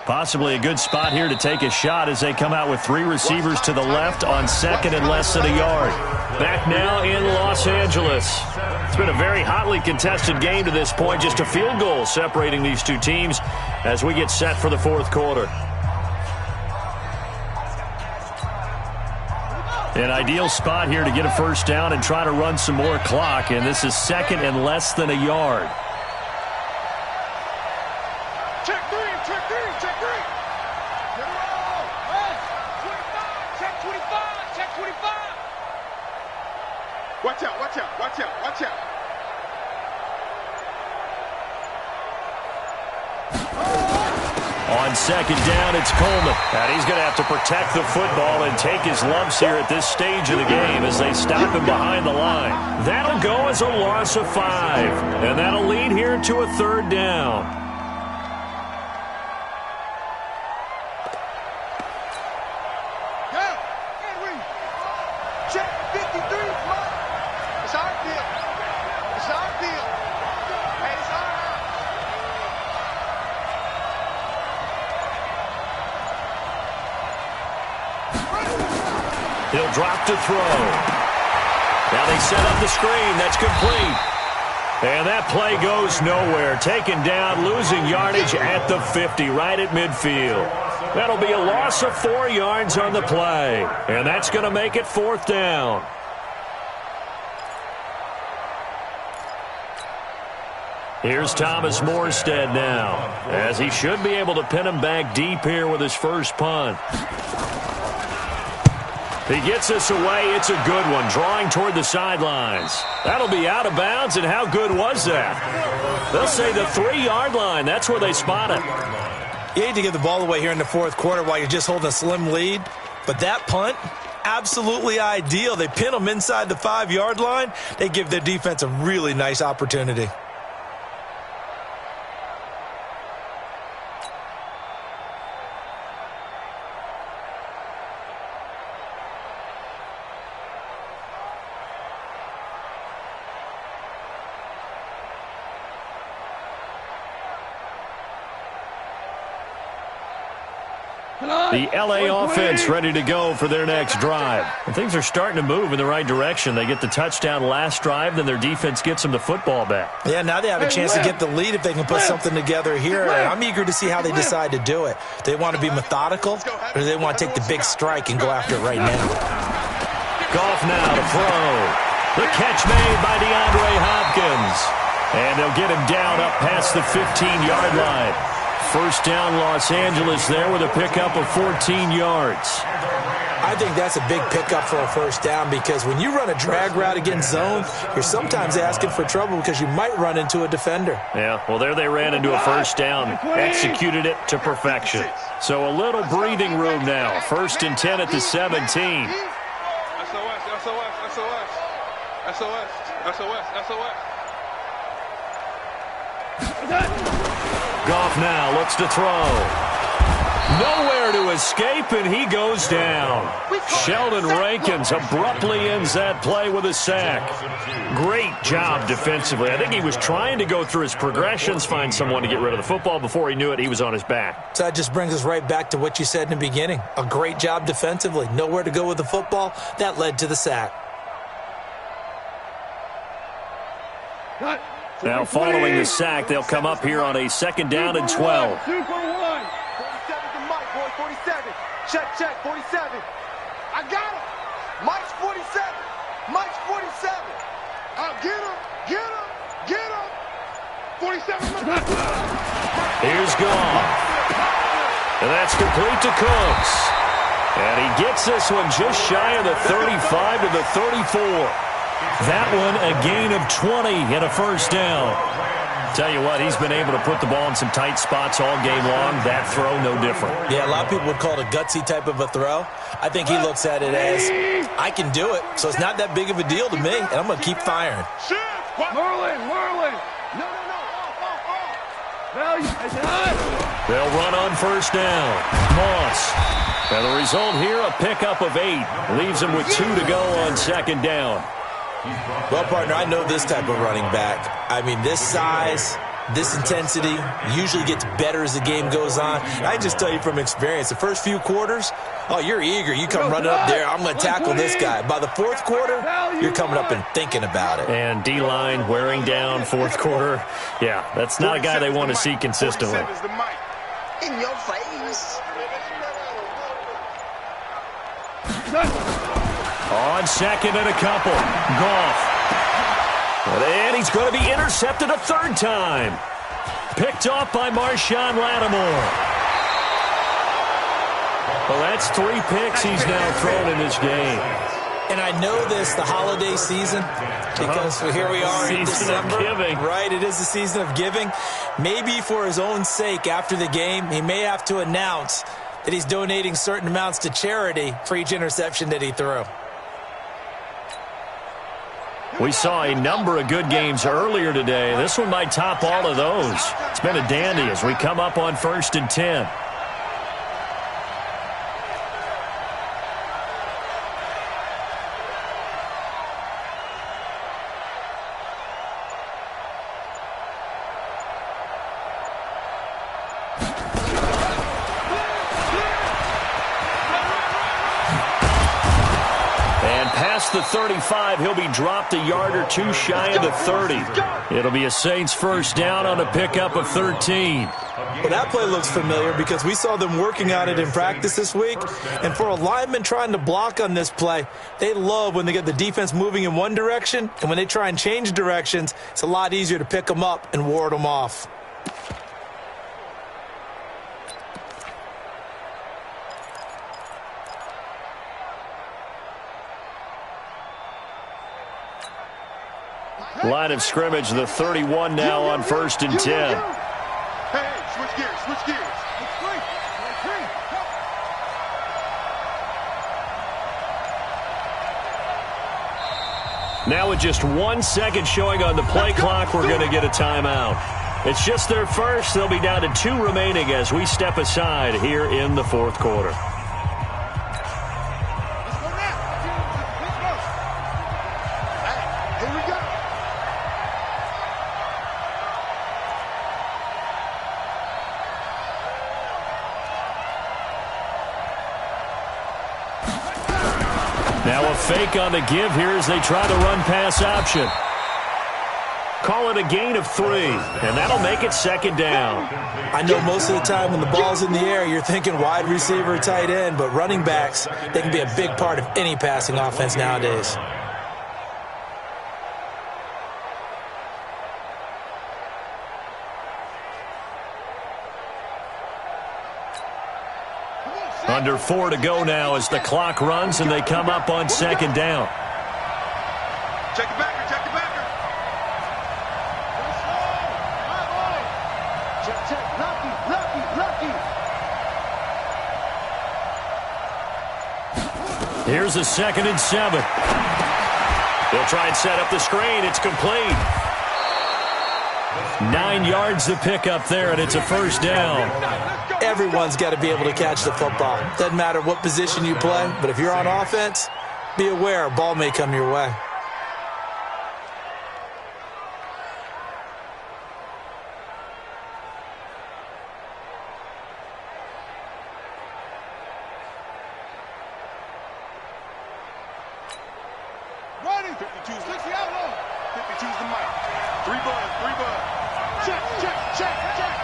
Possibly a good spot here to take a shot as they come out with 3 receivers to the left on 2nd and less than a yard. Back now in Los Angeles. It's been a very hotly contested game to this point. Just a field goal separating these two teams as we get set for the 4th quarter. An ideal spot here to get a 1st down and try to run some more clock. And this is 2nd and less than a yard. Check three. Get it all. 25. Check 25. Watch out, watch out, watch out. On second down, it's Coleman. And he's going to have to protect the football and take his lumps here at this stage of the game as they stop him behind the line. That'll go as a loss of 5. And that'll lead here to a 3rd down. Check 53. It's our deal. It's our deal. Hey, it's our house. He'll drop to throw. Now they set up the screen. That's complete. And that play goes nowhere. Taken down, losing yardage at the 50, right at midfield. That'll be a loss of 4 yards on the play. And that's going to make it 4th down. Here's Thomas Morstead now, as he should be able to pin him back deep here with his first punt. He gets this away. It's a good one, drawing toward the sidelines. That'll be out of bounds, and how good was that? They'll say the 3-yard line. That's where they spot it. You hate to give the ball away here in the 4th quarter while you're just holding a slim lead, but that punt, absolutely ideal. They pin them inside the 5-yard line. They give their defense a really nice opportunity. The LA offense ready to go for their next drive. And things are starting to move in the right direction. They get the touchdown last drive, then their defense gets them the football back. Yeah, now they have a chance to get the lead if they can put something together here. I'm eager to see how they decide to do it. Do they want to be methodical, or do they want to take the big strike and go after it right now? Goff now to throw. The catch made by DeAndre Hopkins. And they'll get him down up past the 15-yard line. First down, Los Angeles there with a pickup of 14 yards. I think that's a big pickup for a first down because when you run a drag route against zone, you're sometimes asking for trouble because you might run into a defender. Yeah, well, there they ran into a first down, executed it to perfection. So a little breathing room now. 1st and 10 at the 17. SOS, SOS, SOS. SOS, SOS, SOS. Goff now looks to throw. Nowhere to escape, and he goes down. Sheldon Rankins abruptly ends that play with a sack. Great job defensively. I think he was trying to go through his progressions, find someone to get rid of the football. Before he knew it, he was on his back. So that just brings us right back to what you said in the beginning. A great job defensively. Nowhere to go with the football. That led to the sack. Now, following the sack, they'll come up here on a 2nd down and 12. 47 to Mike, boy, 47. Check, 47. I got him. Mike's 47. Mike's 47. Get him. 47. Here's Goff. And that's complete to Cooks. And he gets this one just shy of the 35 to the 34. That one a gain of 20 and a first down. Tell you what, he's been able to put the ball in some tight spots all game long. That throw, no different. Yeah, a lot of people would call it a gutsy type of a throw. I think he looks at it as, I can do it, so it's not that big of a deal to me, and I'm going to keep firing. Merlin. No. They'll run on first down. Moss. And the result here, a pickup of 8. Leaves him with 2 to go on 2nd down. Well, partner, I know this type of running back. I mean, this size, this intensity usually gets better as the game goes on. I just tell you from experience, the first few quarters, oh, you're eager. You come running up there, I'm going to tackle this guy. By the 4th quarter, you're coming up and thinking about it. And D-line wearing down 4th quarter. Yeah, that's not a guy they want to see consistently. In your face. On 2nd and a couple. Goff. And he's going to be intercepted a 3rd time. Picked off by Marshawn Lattimore. Well, that's 3 picks he's now thrown in this game. And I know this, the holiday season, because here we are in December. Season of giving. Right, it is the season of giving. Maybe for his own sake after the game, he may have to announce that he's donating certain amounts to charity for each interception that he threw. We saw a number of good games earlier today. This one might top all of those. It's been a dandy as we come up on 1st and 10. The 35, he'll be dropped a yard or two shy of the 30. It'll be a Saints first down on a pickup of 13. Well, that play looks familiar because we saw them working on it in practice this week. And for a lineman trying to block on this play, they love when they get the defense moving in one direction. And when they try and change directions, it's a lot easier to pick them up and ward them off. Line of scrimmage, the 31 now on 1st and 10. Hey, switch gears, switch gears. Now with just 1 second showing on the play clock, we're going to get a timeout. It's just their first. They'll be down to 2 remaining as we step aside here in the 4th quarter. Now a fake on the give here as they try the run-pass option. Call it a gain of 3, and that'll make it 2nd down. I know most of the time when the ball's in the air, you're thinking wide receiver, tight end, but running backs, they can be a big part of any passing offense nowadays. Under 4 to go now as the clock runs and they come up on 2nd down. Check the backer, check the backer. Check, lucky. Here's a 2nd and 7. They'll try and set up the screen. It's complete. 9 yards to pick up there, and it's a first down. Everyone's got to be able to catch the football. Doesn't matter what position you play, but if you're on offense, be aware a ball may come your way. Running. 52's 60 out low. 52's the mic. 3 buzz, 3 buzz. Check, check, check, check.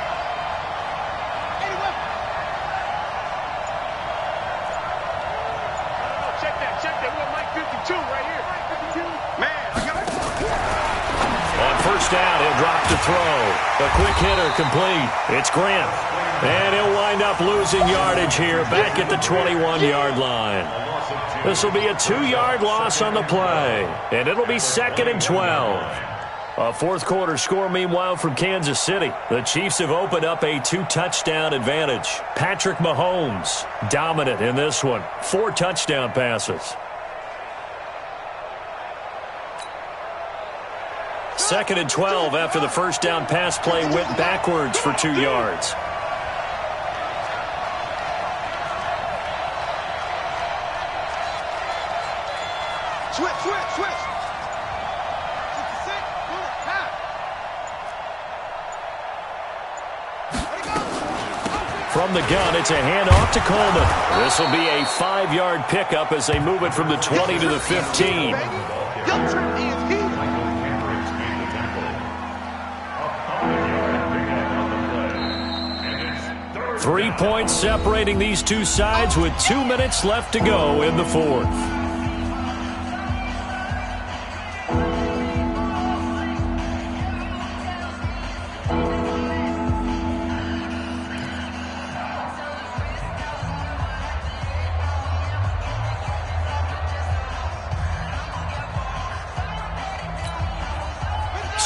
Anyway. Check that, check that. We're Mike 52 right here. Mike 52. Man, I got it. On first down, he'll drop to throw. The quick hitter complete. It's Grant. And he'll wind up losing yardage here back at the 21-yard line. This will be a 2-yard loss on the play, and it'll be 2nd and 12. A 4th quarter score, meanwhile, from Kansas City. The Chiefs have opened up a 2-touchdown advantage. Patrick Mahomes dominant in this one. 4 touchdown passes. 2nd and 12 after the first down pass play went backwards for 2 yards. Switch, switch, switch. 66, From the gun, it's a handoff to Coleman. This will be a 5-yard pickup as they move it from the 20 to the 15. Your trip is here. 3 points separating these two sides with 2 minutes left to go in the 4th.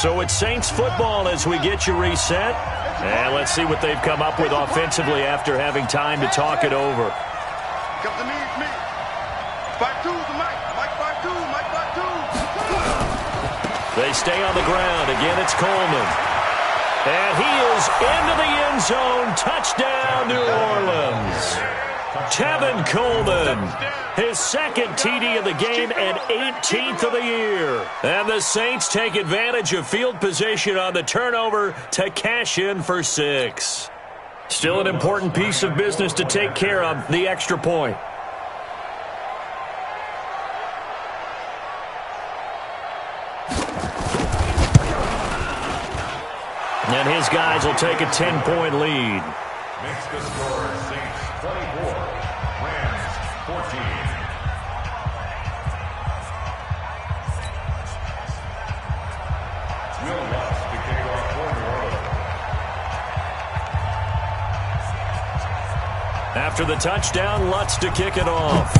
So it's Saints football as we get you reset. And let's see what they've come up with offensively after having time to talk it over. Come to me. 5-2's the Mike. Mike 5-2. Mike 5-2. They stay on the ground. Again, it's Coleman. And he is into the end zone. Touchdown, New Orleans. Tevin Coleman, his second TD of the game and 18th of the year. And the Saints take advantage of field position on the turnover to cash in for 6. Still an important piece of business to take care of, the extra point. And his guys will take a 10-point lead. Makes the score Saints 24, Rams 14. Will Lutz to kick off for New Orleans. After the touchdown, Lutz to kick it off.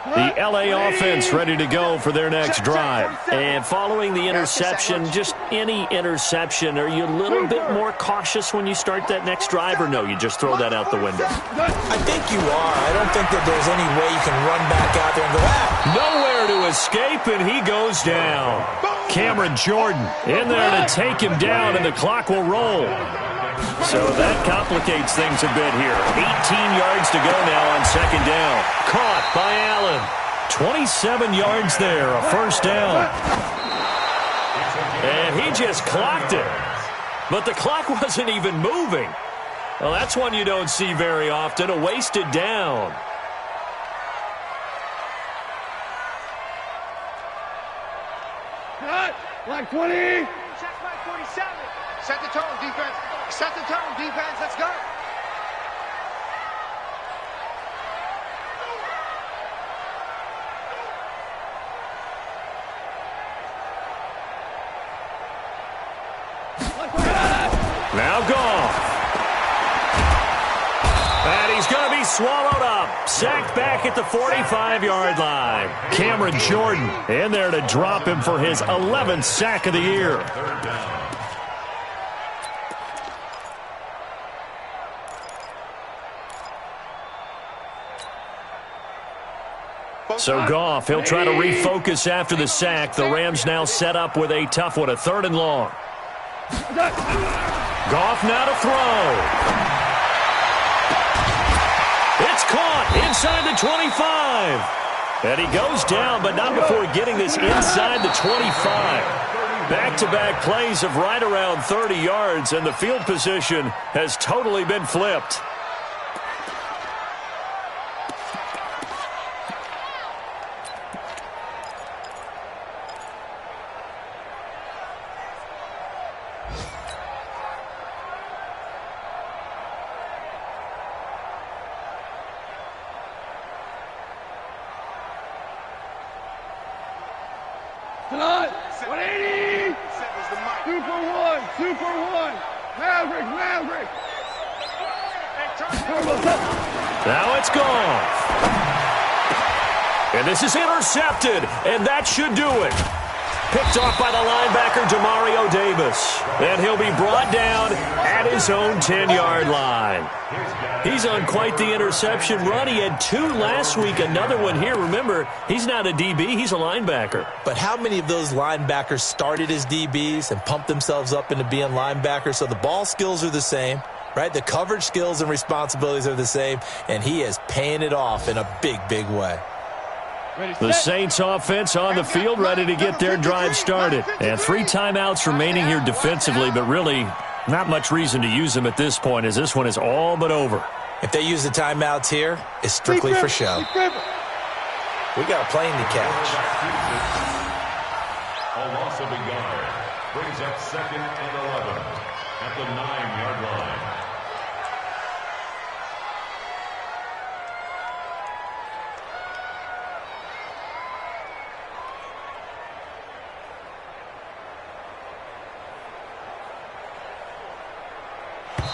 The LA offense ready to go for their next drive. And following the interception, just any interception, are you a little bit more cautious when you start that next drive, or no, you just throw that out the window? I think you are. I don't think that there's any way you can run back out there and go, Nowhere to escape, and he goes down. Cameron Jordan in there to take him down, and the clock will roll. So that complicates things a bit here. 18 yards to go now on second down. Caught by Allen. 27 yards there, a first down. And he just clocked it. But the clock wasn't even moving. Well, that's one you don't see very often, a wasted down. Black 20. Check by 47. Set the tone, defense. Set the tone, defense. Let's go. Now Goff. And he's going to be swallowed up. Sacked back at the 45-yard line. Cameron Jordan in there to drop him for his 11th sack of the year. Third down. So Goff, he'll try to refocus after the sack. The Rams now set up with a tough one, a 3rd and long. Goff now to throw. It's caught inside the 25. And he goes down, but not before getting this inside the 25. Back-to-back plays of right around 30 yards, and the field position has totally been flipped. Tonight, 180. Super one. Maverick. Now it's gone. And this is intercepted, and that should do it. Picked off by the linebacker, Demario Davis. And he'll be brought down at his own 10-yard line. He's on quite the interception run. He had 2 last week, another one here. Remember, he's not a DB, he's a linebacker. But how many of those linebackers started as DBs and pumped themselves up into being linebackers? So the ball skills are the same, right? The coverage skills and responsibilities are the same, and he is paying it off in a big, big way. The Saints offense on the field, ready to get their drive started. And 3 timeouts remaining here defensively, but really not much reason to use them at this point, as this one is all but over. If they use the timeouts here, it's strictly for show. We got a plane to catch. A loss of a yard. Brings up 2nd and 11 at the 9-yard line.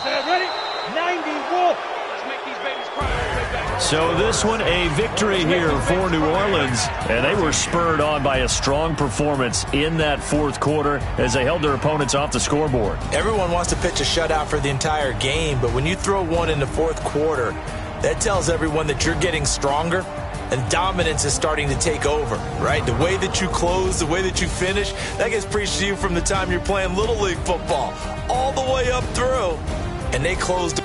Ready? 91. Let's make these babies cry. So this one a victory here for New Orleans, and they were spurred on by a strong performance in that fourth quarter as they held their opponents off the scoreboard. Everyone wants to pitch a shutout for the entire game, but when you throw one in the fourth quarter, that tells everyone that you're getting stronger and dominance is starting to take over, right? The way that you close, the way that you finish, that gets preached to you from the time you're playing Little League football all the way up through. And they closed